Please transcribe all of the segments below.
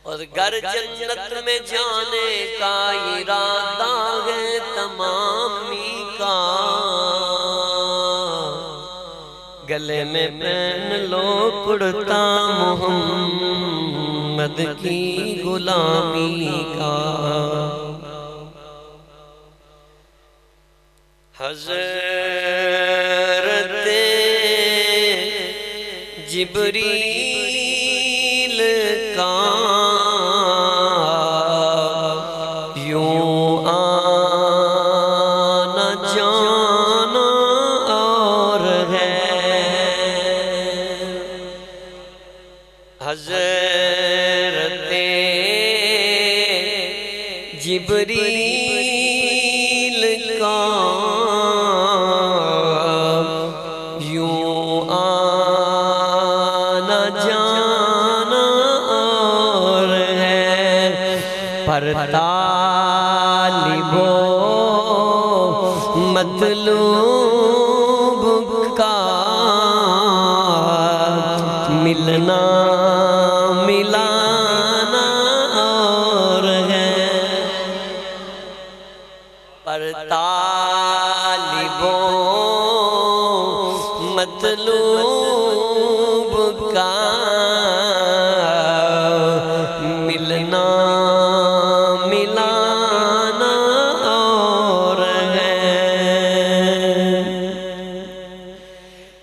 اور گر جنت میں جانے کا ارادہ ہے تمامی کا، گلے میں پہن لو کرتا محمد کی غلامی کا۔ حضرت جبریل کا یوں آنا جانا اور ہے، حضرت جبریل کا پر طالب و مطلوب کا ملنا ملانا اور ہے، پر طالب و مطلوب کا ملنا ملانا اور ہے۔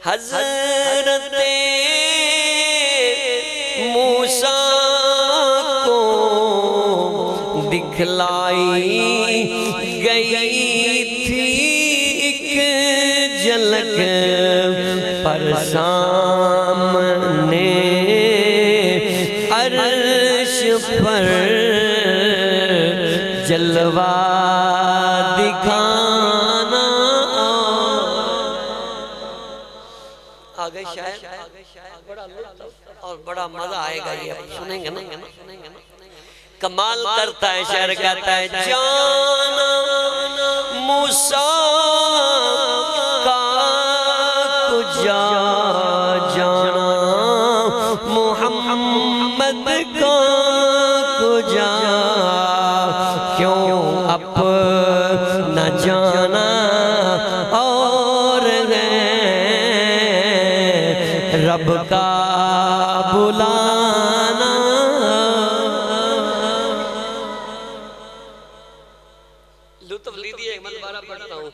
حضرت موسیٰ کو دکھلائی گئی تھی ایک جھلک، پر سامنے عرش پر جلوہ دکھانا۔ آگے شاعر اور بڑا مزہ آئے گا، یہ سنیں گے نا، کمال کرتا ہے شاعر، کہتا ہے جانا موسیٰ کا کجا جانا محمد کا کجا، کیوں اپنا جانا اور ہے رب کا بلانا۔ لطف لیجیے، میں دوبارہ پڑھتا ہوں۔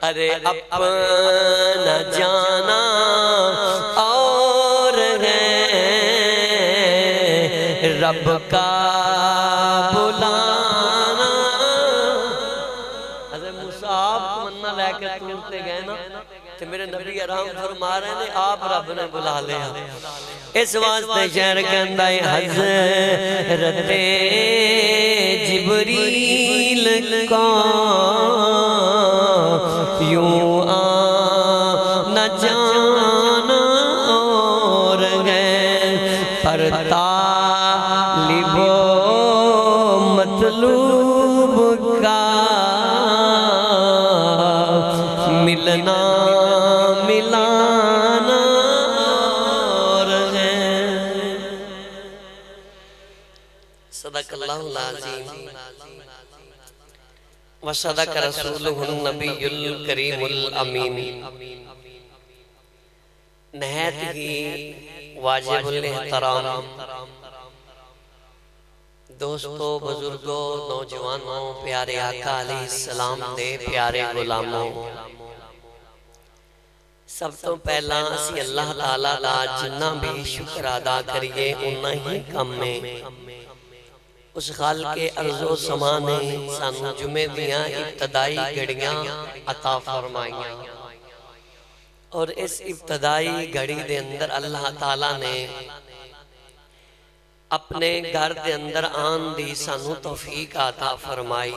ارے اپنا جانا اور ہے رب کا بلانا۔ حضرت موسیٰ آپ تمنا لے کے ٹورتے گئے نا، کہ میرے نبی آرام فرما رہے ہیں آپ رب نے بلا لیا، اس واسطے شعر کہندا ہے حضرت جبریل کا یوں آنا جانا اور ہے، پر طالب و مطلوب کا ملنا ملانا اور ہے۔ صدق اللہ العظیم وصدق رسولہ النبی الکریم الامین۔ نہایت ہی واجب الاحترام دوستو، بزرگوں، نوجوانوں، پیارے آقا علیہ السلام دے پیارے غلاموں، سب تو پہلا اسی اللہ تعالیٰ دا جنہ بھی شکر ادا کریے انہا ہی کم میں، اس خالق ارض و سما نے سانو جمعے دیاں ابتدائی گھڑیاں عطا فرمائیاں، اور اس ابتدائی گھڑی دے اندر اللہ تعالیٰ نے اپنے گھر دے اندر آن دی سانو توفیق عطا فرمائی۔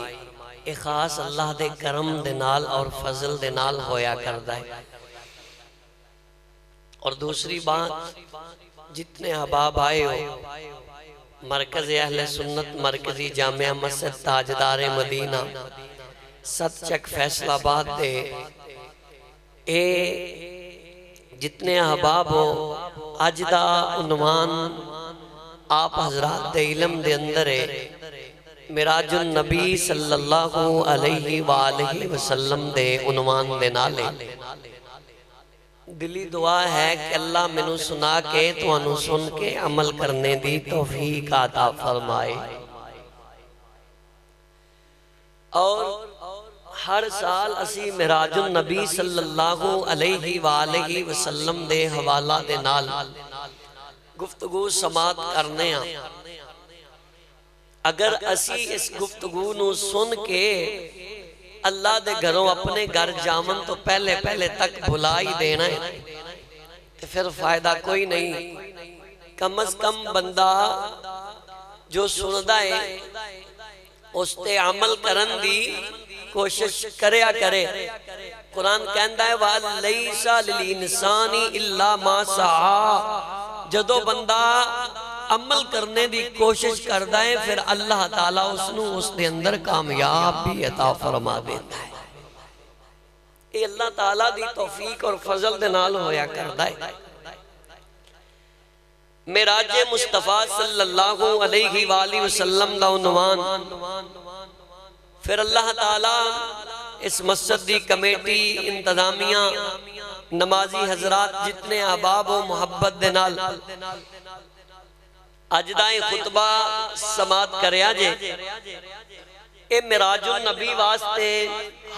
ایک خاص اللہ دے کرم دے نال اور فضل دے نال ہویا کردہ ہے۔ اور دوسری بات، جتنے احباب آئے ہو، مرکز اہل سنت مرکزی جامعہ مسجد تاجدار مدینہ ست چک فیصل آباد دے، اے جتنے احباب ہو، اج دا عنوان آپ حضرات دے علم دے اندر ہے معراج النبی صلی اللہ علیہ وآلہ وسلم دے عنوان دے نالے دلی دعا ہے کہ اللہ منو سنا کے تو انو سن کے عمل کرنے دی توفیق عطا فرمائے۔ اور ہر سال اسی معراج النبی صلی اللہ علیہ وآلہ وسلم دے حوالہ دے نال گفتگو سماعت کرنے ہیں۔ اگر اسی اس گفتگو نو سن کے اللہ دے گھروں اپنے گھر جامن تو پہلے تک بھلائی دینا ہے تو پھر فائدہ کوئی نہیں۔ کم از کم بندہ جو سندہ ہے اس تے عمل کرن دی کوشش کریا کرے۔ قرآن کہندہ ہے وَلَيْسَ لِلْإِنسَانِ إِلَّا مَا سَعَى، جدو بندہ عمل کرنے دی کوشش کردہ ہے پھر اللہ تعالیٰ اس دے اندر کامیاب بھی عطا فرما دیتا ہے۔ یہ اللہ تعالیٰ دی توفیق اور فضل دے نال ہویا کردہ ہے۔ معراج مصطفیٰ صلی اللہ علیہ وآلہ وسلم دا عنوان، پھر اللہ تعالیٰ اس مسجد دی کمیٹی انتظامیہ نمازی حضرات جتنے احباب و محبت دے نال اجدائیں خطبہ سماعت کریا جے۔ اے معراج النبی واسطے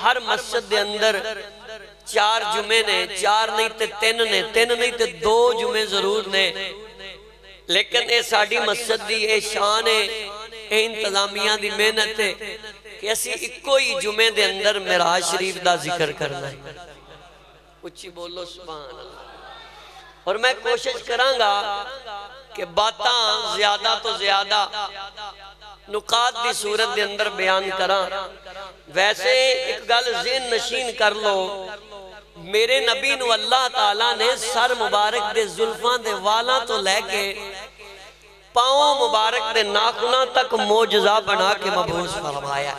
ہر مسجد دے اندر 4 جمعے نے، 4 نہیں تے 3 نے، 3 نہیں تے 2 جمعے ضرور نے، لیکن اے ساڑی مسجد دی اے شان ہے، اے انتظامیہ دی محنت ہے کہ اسی اکو ہی جمعے دے اندر معراج شریف دا ذکر کرنا ہے۔ اچھی بولو سبحان اللہ۔ اور میں کوشش کرانگا کہ باتاں زیادہ تو زیادہ نکات دی صورت دے اندر بیان کران۔ ویسے ایک گل ذہن نشین کر لو، میرے نبی نو اللہ تعالیٰ نے سر مبارک دے زلفاں دے والاں تو لے کے پاؤں مبارک دے ناخناں تک معجزہ بنا کے مبعوث فرمایا۔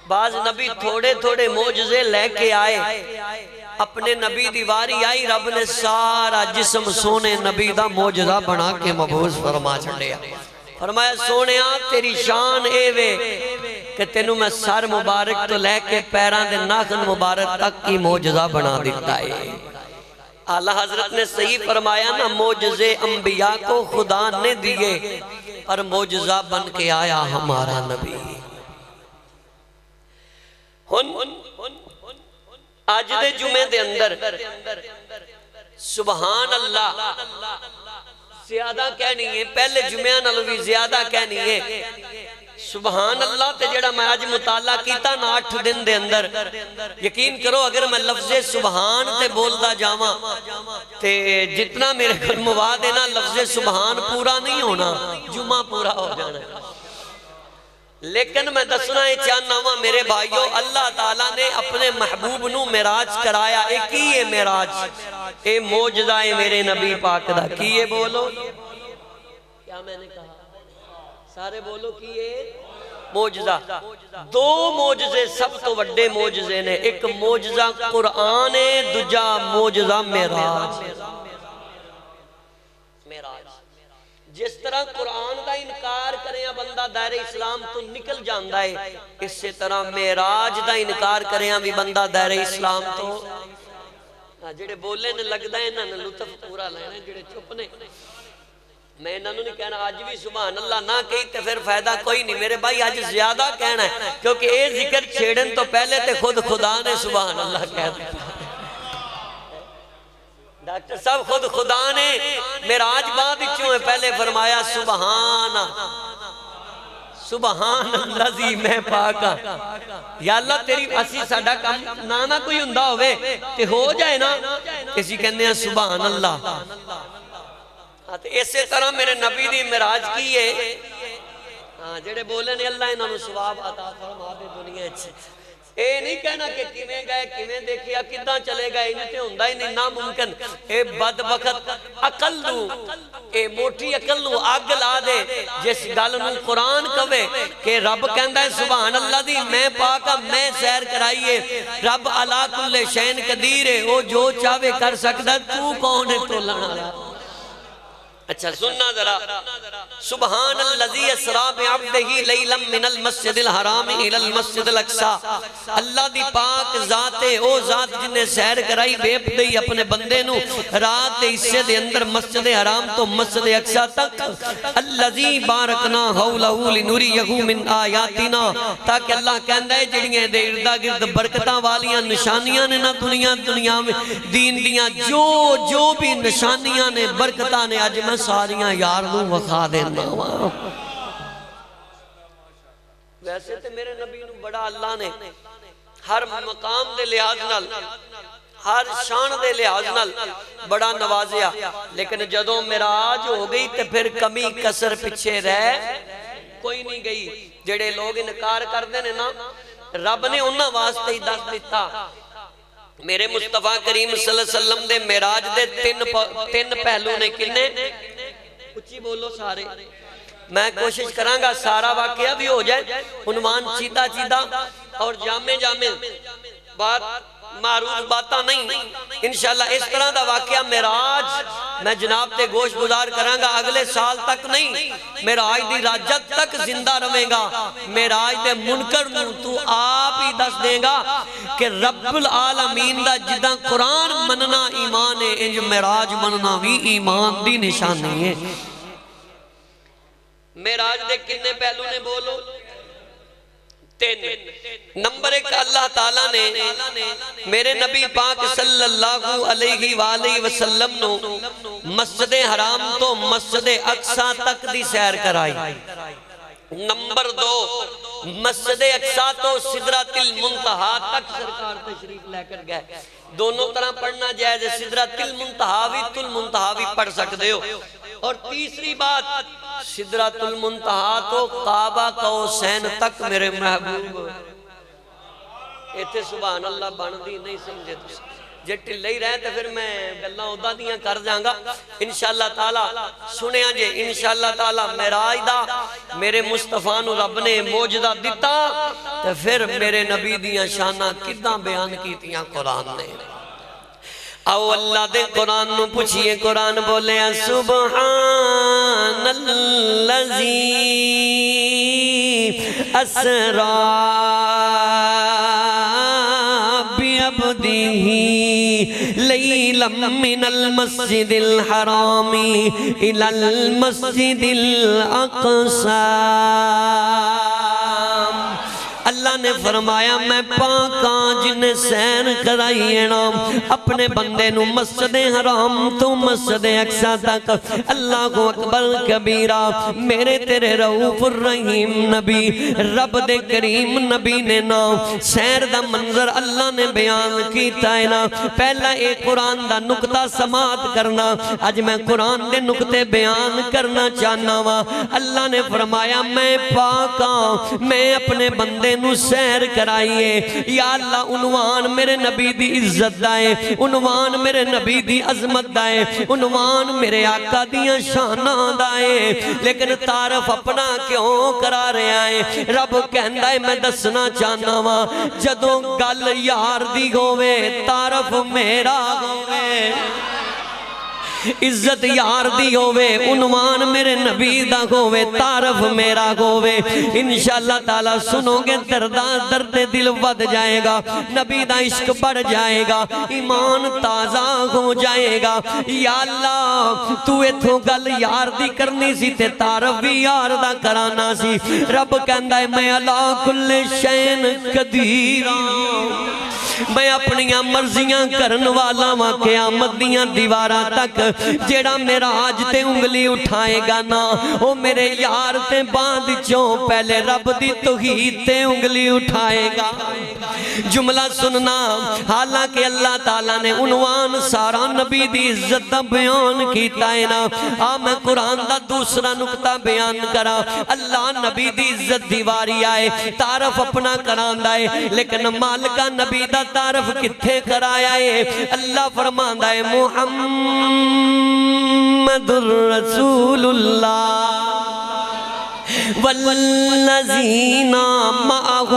بعض نبی تھوڑے تھوڑے معجزے لے کے آئے، اپنے نبی دیواری آئی، رب نے سارا جسم سونے نبی دا معجزہ بنا کے مبعوث فرما چھڑیا۔ فرمایا سونیا تیری شان اے وے کہ تینوں میں سر مبارک تو لے کے پیران دے ناخن مبارک تک کی معجزہ بنا دیتا ہے۔ اعلیٰ حضرت نے صحیح فرمایا نا، معجزے انبیاء کو خدا نے دیے اور معجزہ بن کے آیا ہمارا نبی۔ آج دے جمعے دے اندر سبحان اللہ زیادہ کہنی ہے، پہلے جمعہ نلوی زیادہ کہنی ہے۔ سبحان اللہ تے جڑا میں آج مطالعہ کیتا نا 8 دن دے اندر، یقین کرو اگر میں لفظ سبحان تے بولدا جاواں تے جتنا میرے کل مواد ہے نا لفظ سبحان پورا نہیں ہونا، جمعہ پورا ہو جانا ہے۔ لیکن میں دسنا ہے چاہنا ہوا میرے بھائیوں، اللہ تعالیٰ نے اپنے محبوب نو معراج کرایا۔ ایک ہی ہے معراج، اے معجزہ ہے میرے نبی پاک دا، کیے بولو کیا میں نے کہا، سارے بولو کیے معجزہ۔ 2 معجزے سب تو وڈے معجزے نے، ایک معجزہ قرآن ہے، دوجا معجزہ معراج۔ جس طرح قرآن دا انکار کریں بندہ دائرہ اسلام تو نکل جاندہ ہے، اس سے طرح معراج دا انکار کریں بھی بندہ دائرہ اسلام تو جڑے بولے نے لگ دائیں نا لطف پورا لینے، جڑے چھپنے میں انہوں نے کہنا آج بھی سبحان اللہ نہ کہی تے پھر فائدہ کوئی نہیں۔ میرے بھائی آج زیادہ کہنا ہے کیونکہ اے ذکر چھیڑن تو پہلے تے خود خدا نے سبحان اللہ کہہ دیا۔ ڈاکٹر صاحب خود خدا نے معراج بعد چوں پہلے فرمایا سبحان اللذی میں پاکا۔ یا اللہ تیری اسی ساڑھا کام نانا کوئی ہندہ ہوئے تے ہو جائے نا، کسی کہنے ہیں سبحان اللہ۔ اسی طرح میرے نبی دی معراج کی ہے، جڑے بولے نے اللہ انہوں ثواب عطا فرما دے دنیا چھے۔ اے نہیں کہنا کہ کیویں گئے کیویں دیکھیا کدھاں چلے گئے انہیں تے ہوندہ ہی نہیں ناممکن۔ اے بدبخت عقل نو، اے موٹی عقل نو آگ لا دے جس گل نو قرآن کہے کہ رب کہندہ ہے سبحان اللہ دی میں پاکا میں سیر کرائیے، رب علا کل شین قدیر ہے، وہ جو چاہے کر سکتا تو کون ہے تو لڑا۔ اچھا سننا ذرا، سبحان الذی اسرا بعبدہ لیلا من المسجد الحرام الى المسجد الاقصی، اللہ دی پاک ذات ہے، او ذات جن نے سیر کرائی بے ابتدائی اپنے بندے نو رات دے حصے دے اندر مسجد حرام تو مسجد اقصی تک، الذی بارکنا حولہ لنریہ من آیاتنا، تاکہ اللہ کہندہ ہے جڑیاں دے اردہ گرد برکتاں والیاں نشانیاں نے نا دنیا میں دین دیاں جو بھی نشانیاں نے برکتاں نے آج میں ساریاں یار نو وخا دینا ہوا۔ ویسے تے میرے نبی نو بڑا اللہ نے ہر مقام دے لحاظ نال، ہر شان دے لحاظ نال بڑا نوازیا، لیکن جدوں معراج ہو گئی تے پھر کمی کسر پچھے رہ کوئی نہیں گئی۔ جڑے لوگ انکار کر دینے نا، رب نے انہاں واسطے ہی دس دیتا۔ میرے مصطفیٰ کریم صلی اللہ علیہ وسلم دے معراج دے تین پہلو نے کنے؟ اچھی بولو سارے، میں کوشش کرانگا سارا واقعہ بھی ہو جائے، عنوان چیدہ اور جامع بات معروف باتاں نہیں، انشاءاللہ اس طرح دا واقعہ معراج میں جناب تے گوش گزار کرانگا اگلے سال تک نہیں، معراج دی راجت تک زندہ رہے گا۔ معراج دے منکر نو تو آپ ہی دس دے گا کہ رب العالمین دا جدہ قرآن مننا ایمان ہے، انج معراج مننا بھی ایمان دی نشانی ہے۔ معراج دے کنے پہلو نے بولو؟ تین۔ نمبر ایک، اللہ تعالیٰ نے میرے نبی پاک صلی اللہ علیہ وآلہ وسلم نو مسجد حرام تو مسجد اقصی تک دی سیر کرائی۔ نمبر دو، مسجد اقصی تو سدرۃ المنتہا تک سرکار تشریف لے کر گئے۔ دونوں طرح پڑھنا جائز ہے، سدرۃ المنتہا بھی پڑھ سکتے ہو۔ اور تیسری بات، سدرۃ المنتہا تو کعبہ قوسین تک میرے محبوب، ایتھے سبحان اللہ بندی نہیں سمجھے تو جے ٹلے ہی رہے تو پھر میں گلہ عہدہ دیاں کر جاؤں گا انشاءاللہ تعالیٰ۔ سنے آجے انشاءاللہ تعالیٰ معراج دا میرے مصطفیٰ نو رب نے موجدہ دیتا تو پھر میرے نبی دیاں شانہ کداں بیان کیتیاں قرآن نے۔ او اللہ دے قرآن نو پوچھئے، قرآن بولے سبحان اللذی اسرا بعبدہ لیلا من المسجد الحرام الى المسجد الاقصی۔ اللہ نے فرمایا میں پاکاں جن سین کرائیے نام اپنے بندے نو مسجد حرام تو مسجد اقصی تک۔ اللہ اکبر کبیرہ، میرے تیرے رؤوف الرحیم نبی رب دے کریم نبی نے نام سیر دا منظر اللہ نے بیان کیتا ہے نا۔ پہلا ایک قرآن دا نکتہ سماعت کرنا، آج میں قرآن دے نکتے بیان کرنا چاہنا وا۔ اللہ نے فرمایا میں پاکاں، میں اپنے بندے نو سیر کرائیے۔ یا اللہ عنوان میرے نبی دی عزت دائے، عنوان میرے نبی دی عظمت دائے، عنوان میرے آقا دیاں شانہ دائے، لیکن تعارف اپنا کیوں کرا رہے آئے؟ رب کہندہ ہے میں دسنا چاہنا وا، جدوں گل یار دی ہوئے تعارف میرا ہوئے، عزت یار دی ہوئے، عنوان میرے نبی دا ہوئے، تعارف میرا ہوئے، انشاءاللہ تعالیٰ سنو گے درد دل ود جائے گا، نبی دا عشق بڑھ جائے گا، ایمان تازہ ہو جائے گا۔ یا اللہ تو ایتھو گل یار دی کرنی سی تے تعارف بھی یار دا کرانا سی۔ رب کہندہ ہے میں علا کل شین قدیران، میں اپنیاں مرضیاں کرن والا ماں قیامت دیاں دیوارہ تک، جیڑا میرا آج تے انگلی اٹھائے گا نا وہ میرے یار تے باندھ چوں پہلے رب دی توحید تے انگلی اٹھائے گا۔ جملہ سننا، حالانکہ اللہ تعالیٰ نے عنوان سارا نبی دی عزت دا بیان کیتا ہے نا۔ میں قرآن دا دوسرا نکتہ بیان کرا، اللہ نبی دی عزت دیواری آئے، تعارف اپنا کران دائے، لیکن مالکہ نبی دا تعارف کتھے کرایا ہے؟ اللہ فرماندہ ہے محمد الرسول اللہ والذین معہ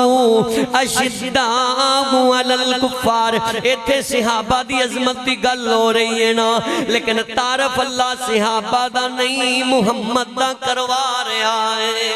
اشداء علی الکفار. ایتھے صحابہ دی عظمت دی گل ہو رہی ہے نا، لیکن تعارف اللہ صحابہ دا نہیں محمد دا کروا رہا ہے.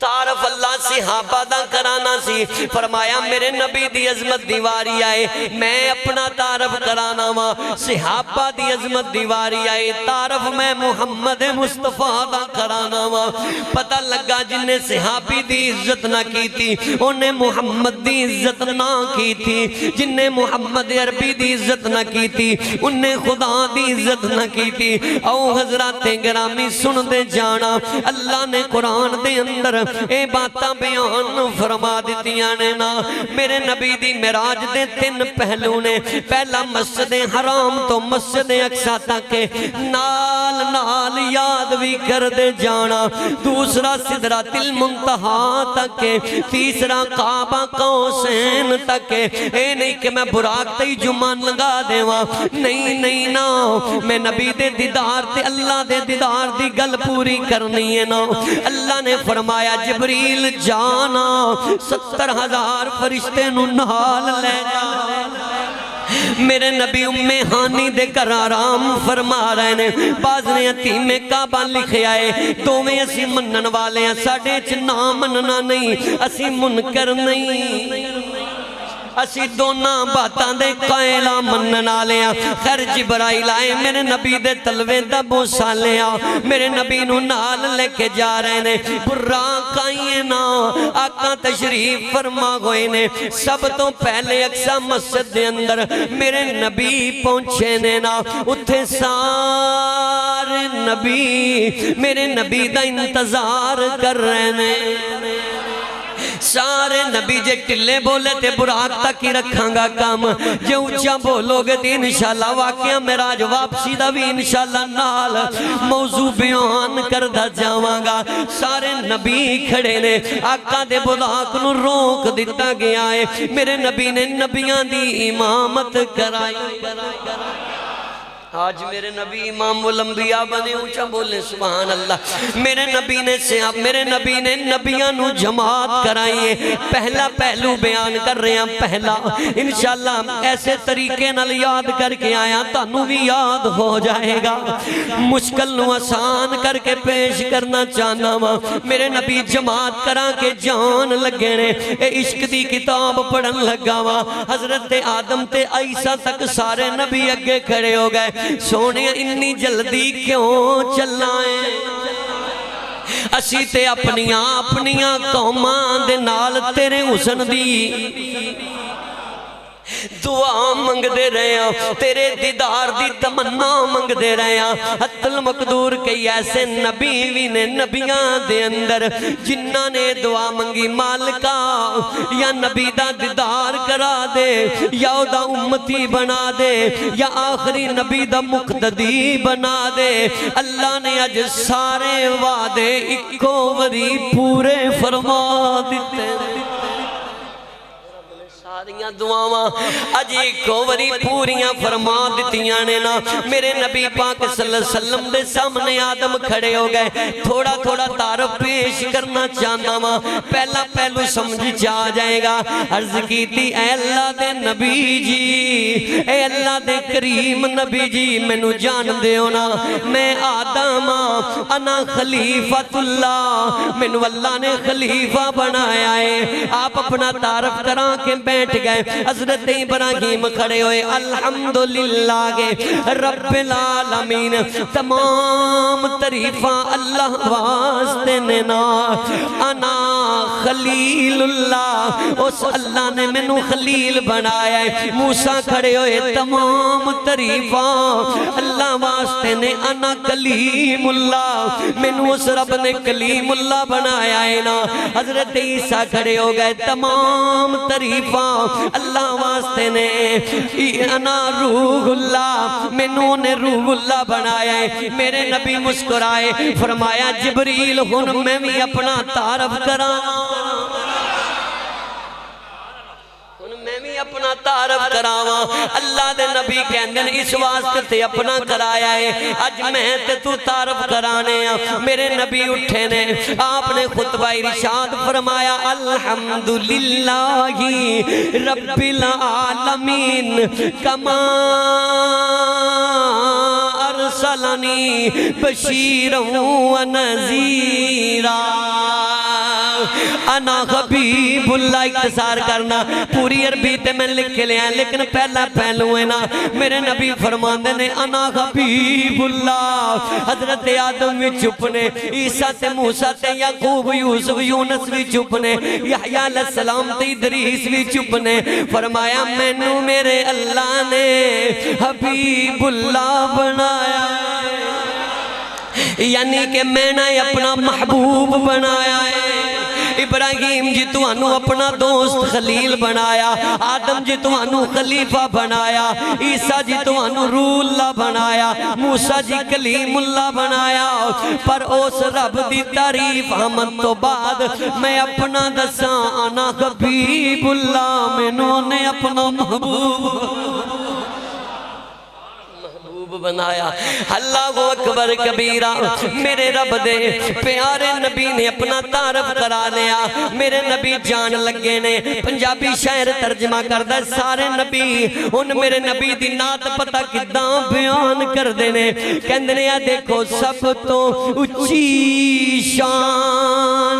تعارف اللہ صحابہ دا کرانا سی. فرمایا میرے نبی دی عظمت دیواری آئے، میں اپنا تعارف کرانا وا. صحابہ دی عظمت دیواری آئے، تعارف میں محمد مصطفیٰ دا کرانا وا. پتہ لگا جن نے صحابی دی عزت نہ کی تھی انہیں محمد دی عزت نہ کی تھی. جن نے محمد عربی دی عزت نہ کی تھی انہیں خدا دی عزت نہ کی تھی. او حضرات گرامی سن دے جانا، اللہ نے قرآن دے اندر اے باتاں بیان فرما دیتیاں نے نا. میرے نبی دی معراج دے 3 پہلو نے. پہلا مسجد حرام تو مسجد اقصی تک نال نال یاد بھی کر دے جانا. دوسرا سدرۃ المنتہا تک، تیسرا کعبہ قوسین تک. اے نہیں کہ میں براق تے جمان لگا دے وا، نہیں نہیں نا، میں نبی دے دیدار تے اللہ دے دیدار دی گل پوری کرنی ہے نا. اللہ نے فرمایا جبریل جانا 70,000 فرشتے نو نال لے جا. میرے نبی ام ہانی دے کر آرام فرما رہے نے. بعض نے یتیم کعبہ لکھے آئے، دوویں اسی منن والے ہیں، ساڑھے چنا مننا نہیں، اسی منکر نہیں، اسی دوناں باتاں دے قائلہ مننا لیا. خیر جبرائیل آئے میرے نبی دے تلوے دا بوسا لیا، میرے نبی نو نال لے کے جا رہے نے. براق آئیے نا، آقا تشریف فرما ہوئے نے. سب تو پہلے اقصی مسجد دے اندر میرے نبی پہنچے نے نا. اتھے سارے نبی میرے نبی دا انتظار کر رہے نے. سارے نبی جے ٹلے بولے تے براق تک ہی رکھاں گا کام، جے اونچا بولو گے تے انشاءاللہ واقعہ معراج واپسی دا بھی انشاءاللہ نال موضوع بیان کردہ جاواں گا. سارے نبی کھڑے نے، آقا دے براق نو روک دیتا گیا ہے. میرے نبی نے نبیاں دی امامت کرائی. آج میرے نبی امام الانبیاء بنے، اونچا بولے سبحان اللہ. میرے نبی نے نبیاں نو جماعت کرائیے. پہلا پہلو بیان کر رہے ہیں. پہلا انشاءاللہ ایسے طریقے نال یاد کر کے آیا تانوں بھی یاد ہو جائے گا. مشکل نو آسان کر کے پیش کرنا چاہنا وا. میرے نبی جماعت کرا کے جان لگے نے. اے عشق دی کتاب پڑھن لگا وا. حضرت آدم تے عیسیٰ تک سارے نبی اگے کھڑے ہو گئے. سونے اتنی جلدی کیوں چلائیں؟ اسی تے اپنیاں قوماں دے نال تیرے حسن دی دعا منگ دے رہے ہیں، تیرے دیدار دی تمنا منگ دے رہے ہیں. حتی المقدور کئی ایسے نبی بھی نے نبیاں دے اندر جنہاں نے دعا منگی مالکا یا نبی دا دیدار کرا دے، یا دا امتی بنا دے، یا آخری نبی دا مقتدی بنا دے. اللہ نے اج سارے وعدے اکو وری پورے فرما دیتے. ساریاں دعاواں اج ایکو وری پوریاں فرما دیتیاں نے نا. میرے نبی پاک صلی اللہ علیہ وسلم دے سامنے آدم کھڑے ہو گئے. تھوڑا تھوڑا تعارف پیش کرنا چاہنا وا. پہلا پہلو سمجھ جا جائے گا. عرض کی تھی اے اللہ دے نبی جی، اے اللہ دے کریم نبی جی، مینوں جان دیو نا، میں آدم انا خلیفۃ اللہ، مینوں اللہ نے خلیفہ بنایا ہے. آپ اپنا تعارف کرا کے بیٹھ گئے. حضرت ابراہیم کھڑے ہوئے. الحمدللہ کے رب العالمین، تمام تعریفاں اللہ واسطے نے نا. انا خلیل اللہ، اس اللہ نے مینوں خلیل بنایا ہے. موسیٰ کھڑے ہوئے. تمام تعریفاں اللہ واسطے نے. انا کلیم اللہ، مینوں اس رب نے کلیم اللہ بنایا ہے نا. حضرت عیسیٰ کھڑے ہو گئے. تمام تعریفاں اللہ واسطے نے. انا روح اللہ، مینوں نے روح اللہ بنایا ہے. میرے نبی مسکرائے، فرمایا جبریل ہن میں بھی اپنا تعارف کراں، ہن میں بھی اپنا اپنا تعارف کراواں اللہ دے نبی کہندے نے اس واسطے تے اپنا کرایا ہے اج میں تے تو تعارف کرانے ہیں میرے نبی اٹھے نے آپ نے خطبہ ارشاد فرمایا الحمدللہ رب العالمین کما ارسلنی بشیرا و نذیرا انا حبیب اللہ اختصار کرنا پوری عربی تے میں لکھ کے لیا لیکن پہلا پہلو ہے نا میرے نبی فرماندے نے انا حبیب اللہ حضرت آدم بھی چپنے عیسیٰ تے موسیٰ تے یعقوب یوسف یونس بھی چپنے یحییٰ علیہ السلام تے ادریس بھی چپنے فرمایا مینوں میرے اللہ نے حبیب اللہ بنایا یعنی کہ میں نے اپنا محبوب بنایا ہے ابراہیم جی تو انو اپنا دوست خلیل بنایا آدم جی تو انو خلیفہ بنایا عیسیٰ جی تو انو روح اللہ بنایا موسیٰ جی کلیم اللہ بنایا پر اس رب دی تعریف حمد تو بعد میں اپنا دساں انا حبیب اللہ میں نے اپنا محبوب بنایا اللہ اکبر کبیرہ میرے رب دے پیارے نبی نے اپنا تعارف کرا لیا میرے نبی جان لگے نے پنجابی شاعر ترجمہ کردہ سارے نبی ان میرے نبی دی نات پتہ کداں بیان کر دینے کہندنے دیکھو سب تو اچھی شان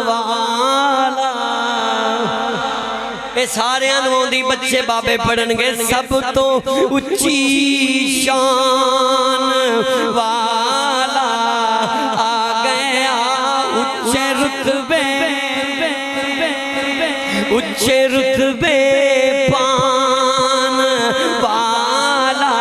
والا اے سارے انہوں دی بچے بابے پڑھن گے سب تو اچھی شان والا آ گیا اچھے رتبے پان والا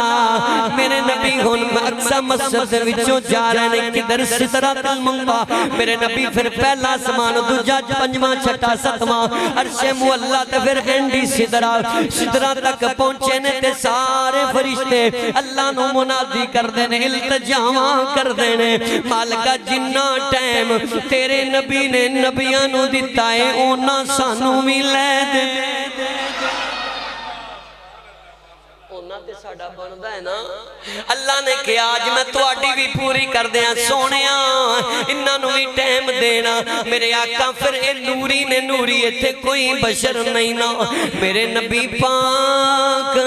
میرے نبی ہون اقصی مسجد وچوں جا رہے ہیں کدھر سدرۃ المنتہا میرے نبی پھر پہلا آسمان دوجا پنجواں چھٹا ستواں عرش معلی تے پھر اینڈی سدرہ تک پہنچے نے تے سارے فرشتے اللہ نو منادی کر دینے التجاواں کر دینے مالکہ جنہ ٹائم تیرے نبی نے نبیاں نو دیتا ہے اونا سانو بھی لے دے ساڑھا بندہ ہے نا اللہ نے کہا آج میں تو آڈی بھی پوری کر دیا سونیا انہاں نو بھی ٹائم دینا میرے آقا پھر اے نوری نے نوری تھے کوئی بشر نہیں نا میرے نبی پاک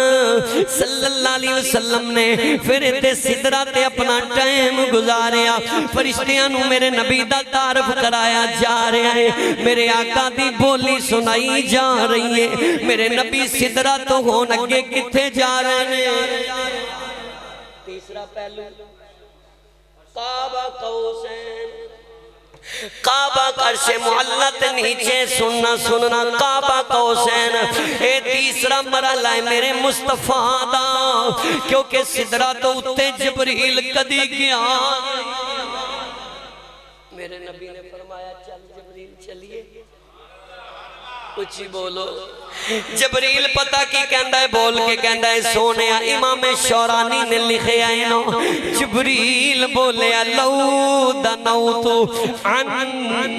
صلی اللہ علیہ وسلم نے پھر تے صدرہ تے اپنا ٹائم گزاریا فرشتیاں نو میرے نبی دا تعارف کرایا جا رہا ہے میرے آقا دی بولی سنائی جا رہی ہے میرے نبی صدرہ تو ہون اگے کتھے جا رہے ہیں تیسرا پہلو کعبہ قوسین کعبہ عرش معلت نیچے سننا کعبہ قوسین اے تیسرا مرحلہ ہے میرے مصطفیٰ دا کیونکہ صدرہ تو اتے جبریل کدی گیا میرے نبی نے فرمایا چل جبریل چلیے کچھ ہی بولو جبریل پتہ کی کہندہ ہے بول کے کہندہ ہے سونے امام شورانی نے لکھے آئے نو جبریل بولے لو دنوتو عن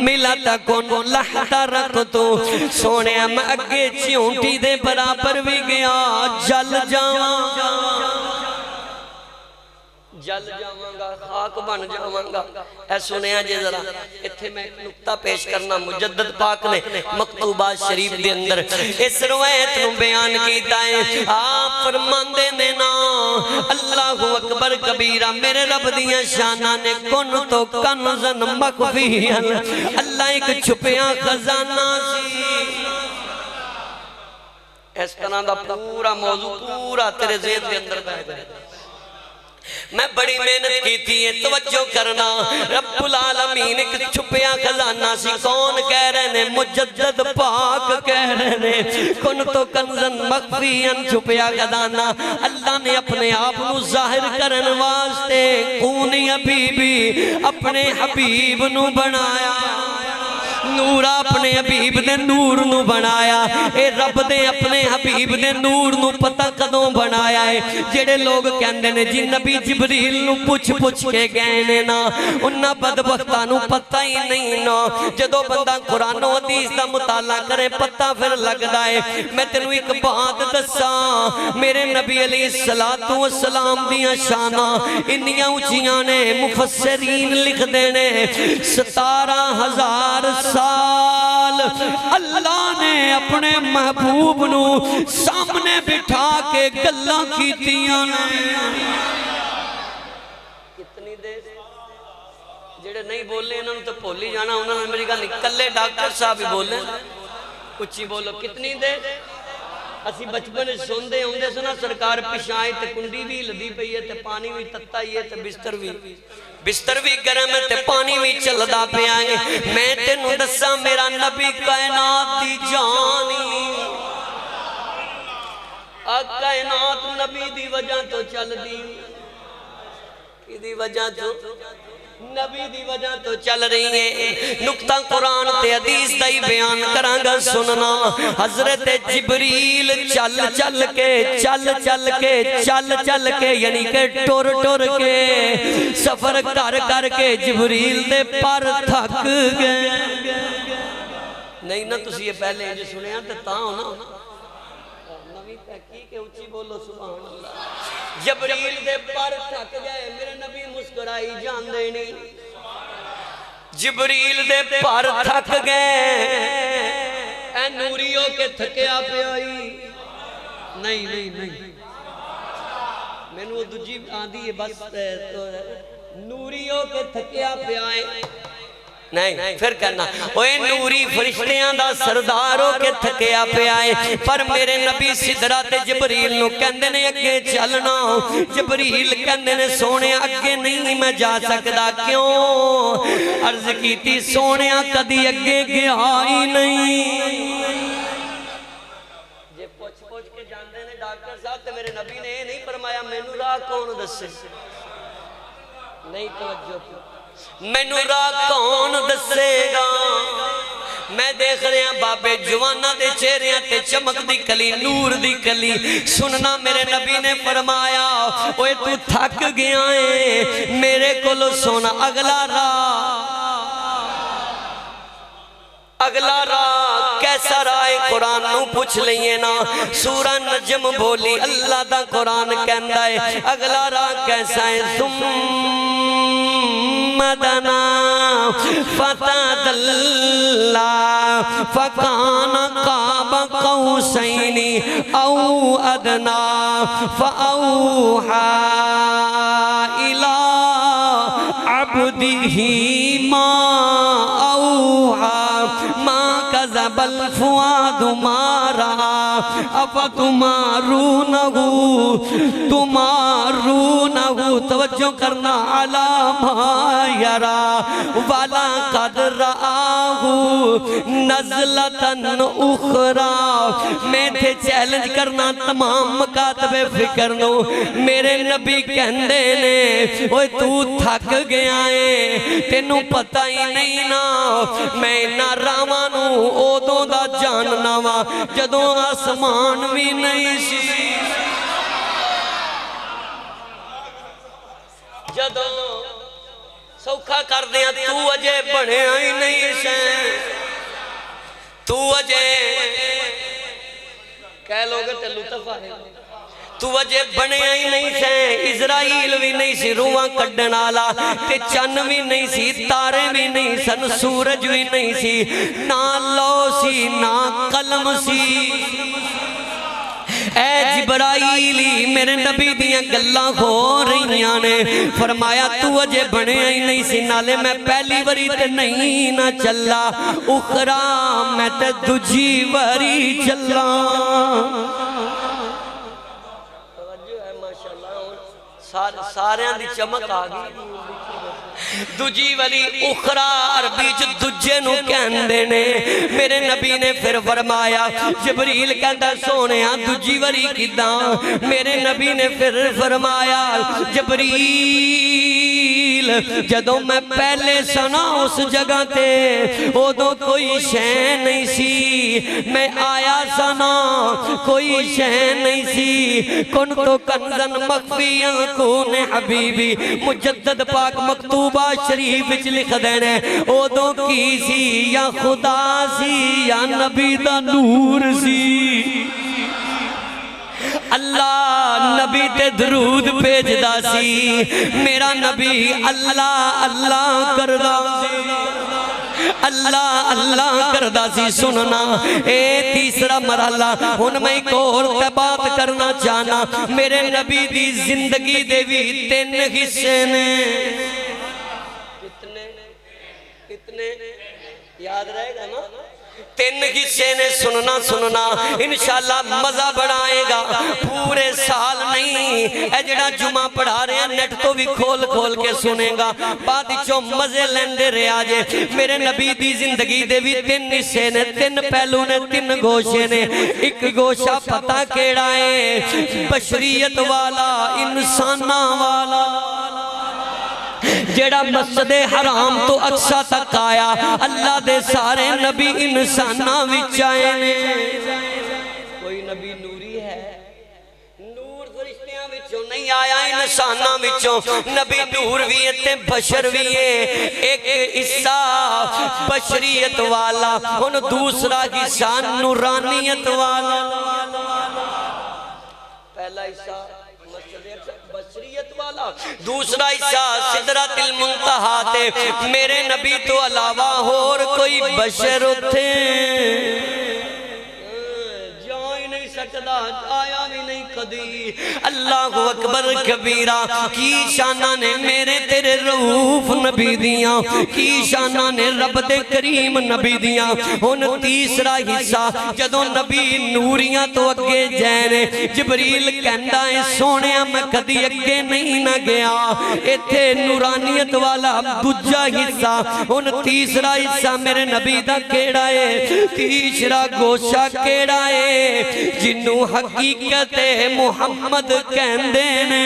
ملتکن لحترکتو سونے میں اگے چیونٹی دے برابر بھی گیا جل جاواں گا خاک بن جاواں گا اے سنیا جے ذرا اتھے میں نکتہ پیش کرنا مجدد پاک نے مکتوبات شریف دے اندر اس روایت نو بیان کیتا ہے آپ فرماندے نے نا اللہ اکبر کبیرہ میرے رب دیاں شانہ نے کن تو کنزن مخفیان اللہ ایک چھپیاں خزانہ سی اس طرح دا پورا موضوع پورا تیرے ذہن دے اندر بیٹھ ہے میں بڑی محنت کی تھی یہ توجہ کرنا رب العالمین ایک چھپیا خزانہ سی کون کہہ رہے ہیں مجدد پاک کہہ رہے ہیں کن تو کنزن مخفیان چھپیا خزانہ اللہ نے اپنے آپ نو ظاہر کرن واسطے کونی حبیبی اپنے حبیب نو بنایا نور اپنے حبیب دے نور نو بنایا اے رب دے اپنے حبیب دے نور نو پتہ کدوں بنایا ہے جڑے لوگ کہندے نے جی نبی جبریل نو پوچھ کے گئے نے نا انہاں بدبختاں نو پتہ ہی نہیں نا جدوں بندہ قرآن و حدیث دا مطالعہ کرے پتہ پھر لگدا ہے میں تینوں ایک بات دساں میرے نبی علیہ السلام دیاں شاناں انیاں اونچیاں نے مفسرین لکھ دینے 17,000 سال اللہ نے اپنے محبوب نو سامنے بٹھا کے گلاں کیتیاں کتنی دیر جڑے نہیں بولے انہوں نے تو بھول ہی جانا انہوں نے میری گل نکلے ڈاکٹر صاحب ہی بولے اچھی بولو کتنی دیر اسی بچپن سوندے ہوندے سنا سرکار پیشائیں تے کنڈی بھی لدی پئی ہے تے پانی بھی تتا ہی ہے تے بستر بھی گرم ہے تے پانی بھی چلدا پیا ہے میں تینوں دساں میرا نبی کائنات دی جانی کائنات نبی دی وجہ تو چل دی کی دی وجہ تو نبی دی وجہ تو چل رہی ہے نکتہ قرآن تے حدیث دائی بیان کرانگا سننا حضرت جبریل چل کے یعنی کہ ٹور کے سفر کر کے جبریل دے پر تھک گئے نہیں نا تسی یہ پہلے جو سنے ہیں تو ہونا نبی تحقیق اچھی بولو سبحان اللہ جبریل دے پر تھک گئے میرے نبی مسکرائی جان دینی جبریل دے پر تھک گئے اے نوریوں کے تھکیا پہ آئی نہیں میں نے وہ دجی آندھی ہے بس نوریوں کے تھکیا پہ آئے نہیں پھر کہنا اوے نوری فرشتیاں دا سرداروں کے تھکیا پہ آئے پر میرے نبی سدرات جبریل نو کہندے نے اگے چلنا جبریل کہندے نے سونے اگے نہیں میں جا سکدا کیوں عرض کیتی سونیا کدی اگے گیا ہی نہیں جے پوچھ کے جاندے نے ڈاکٹر صاحب تے میرے نبی نے نہیں فرمایا مینوں راہ کون دسے نہیں توجہ مینوں راہ کون دسے گا میں دیکھ رہے ہیں بابے جوانہ دے چہریاں تے چمک دی کلی نور دی کلی سننا میرے نبی نے فرمایا اوے تو تھک گیا ہے میرے کولو سونا اگلا راہ کیسا رائے قرآن نو پوچھ لئیے نا سورہ نجم بولی اللہ دا قرآن کہندہ ہے اگلا راہ کیسا ہے مدنا فتدلّا فکان قاب قوسین او ادنا فاوحا الى عبده ما اوحا ما کذب الفؤاد ما رأى افتمارونہ توجہ کرنا علی ما یرا والا قد رآہ نزلتن اخرى میں تھے چیلنج کرنا تمام مکاتب فکر نو میرے نبی کہندے نے اوہ تو تھک گیا ہے تینوں پتہ ہی نہیں نا میں نہ رامانو اودوں دا جاننا وا جدوں آسمان بھی نہیں سی جدوں سوکھا کر دیا تو اجے بڑھے ہی نہیں سے تو اجے کہہ لوگے تے لطف آئے تو اجے بنے ہی نہیں سے اسرائیل بھی نہیں سی روحاں کڈن آلا تے چن بھی نہیں سی تارے بھی نہیں سن سورج بھی نہیں سی نہ لو سی نہ قلم سی اے جبرائیلی میرے نبی دیاں گلاں ہو رہیاں نے فرمایا تو اجے بنے ہی نہیں سی نالے میں پہلی وری تے نہیں نہ چلا اخرى میں تے دجی وری چلا ساریاں دی چمک آگئی دجی ولی اخرى عربی جو دجے نو کہندے نے میرے نبی نے پھر فرمایا جبریل کہندہ سونے ہاں دجی ولی کداں میرے نبی نے پھر فرمایا جبریل جدوں میں پہلے سنا اس جگہ تے ادوں کوئی شے نہیں سی میں آیا سنا کوئی شے نہیں سی کن تو کنزن مخفیاں کون حبیبی مجدد پاک مکتوبہ شریف وچ لکھ دینے ادوں کی سی یا خدا سی یا نبی دا نور سی اللہ نبی تے درود بھیجدا سی میرا نبی اللہ اللہ کردا سی اللہ اللہ کردا سی سننا اے تیسرا مرحلہ ہن میں ایک اور بات کرنا چاہنا میرے نبی دی زندگی دے بھی 3 حصے نے کتنے یاد رہے گا نا 3 حصے نے سننا انشاءاللہ مزہ بڑھائے گا پورے سال نہیں اے جڑا جمعہ پڑھا رہے ہیں نیٹ تو بھی کھول کے سنے گا بعد چو مزے لیندے رہے آجے میرے نبی دی زندگی دے بھی 3 حصے نے 3 پہلو نے 3 گوشے نے ایک گوشہ پتہ کیڑا ہے بشریت والا انسانہ والا جیڑا مسجد حرام تو اقصی تک آیا اللہ دے سارے نبی انسانہ وچ آئے نے کوئی نبی نوری ہے نور فرشتیاں وچوں نہیں آیا انسانہ وچوں نبی نور بھی ہے بشر بھی ہے ایک حصہ بشریت والا ان دوسرا حصہ نورانیت والا پہلا حصہ بشریت والا دوسرا حصہ سدرۃ المنتہا تے میرے نبی تو علاوہ اور کوئی بشر تھے جا ہی نہیں سکتا آیا بھی نہیں کدی اللہ اکبر کبیرہ کی شانہ نے میرے تیرے رؤوف نبی دیاں کی شانہ نے رب دے کریم نبی دیاں ان تیسرا حصہ جدوں نبی نوریاں تو اگے جینے جبریل کہندا ہے سونیا میں کدی اگے نہیں نہ گیا ایتھے نورانیت والا دوجا حصہ ان تیسرا حصہ میرے نبی دا کیڑا ہے تیسرا گوشہ کیڑا ہے جنوں حقیقت محمد کہندے نے